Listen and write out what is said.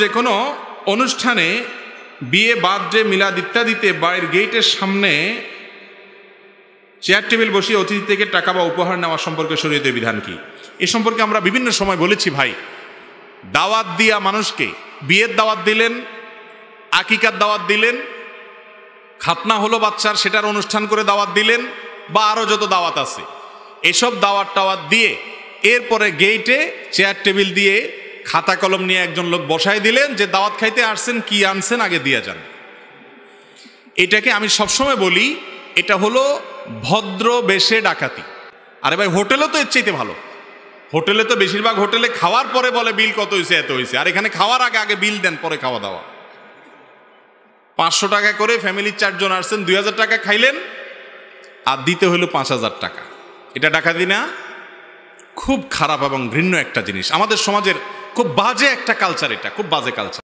যে কোনো অনুষ্ঠানে, বিয়ে, বার্থডে, মিলাদ ইত্যাদিতে বাড়ির গেটের সামনে চেয়ার টেবিল বসিয়ে অতিথি থেকে টাকা বা উপহার নেওয়া সম্পর্কে শরীয়তের বিধান কি? এ সম্পর্কে আমরা বিভিন্ন সময় বলেছি ভাই। দাওয়াত দিয়া মানুষকে, বিয়ের দাওয়াত দিলেন, আকিকার দাওয়াত দিলেন, খাতনা হলো বাচ্চার, সেটার অনুষ্ঠান করে দাওয়াত দিলেন, বা আরও যত দাওয়াত আছে, এসব দাওয়াত টাওয়াত দিয়ে এরপরে গেইটে চেয়ার টেবিল দিয়ে খাতা কলম নিয়ে একজন লোক বসাই দিলেন যে দাওয়াত খাইতে আসছেন, কি আনছেন আগে দিয়ে যান। এটাকে আমি সবসময় বলি, এটা হলো ভদ্র বেশে ডাকাতি। আরে ভাই, হোটেলও তো এর চাইতে ভালো। হোটেলে তো বেশিরভাগ হোটেলে খাওয়ার পরে বলে বিল কত হয়েছে, এত হয়েছে। আর এখানে খাওয়ার আগে আগে বিল দেন, পরে খাওয়া দাওয়া। 500 টাকা করে ফ্যামিলির 4 জন আসছেন, 2000 টাকা খাইলেন, আর দিতে হলো 5000 টাকা। এটা ডাকাতি না? খুব খারাপ এবং ঘৃণ্য একটা জিনিস। আমাদের সমাজের খুব বাজে একটা কালচার, এটা খুব বাজে কালচার।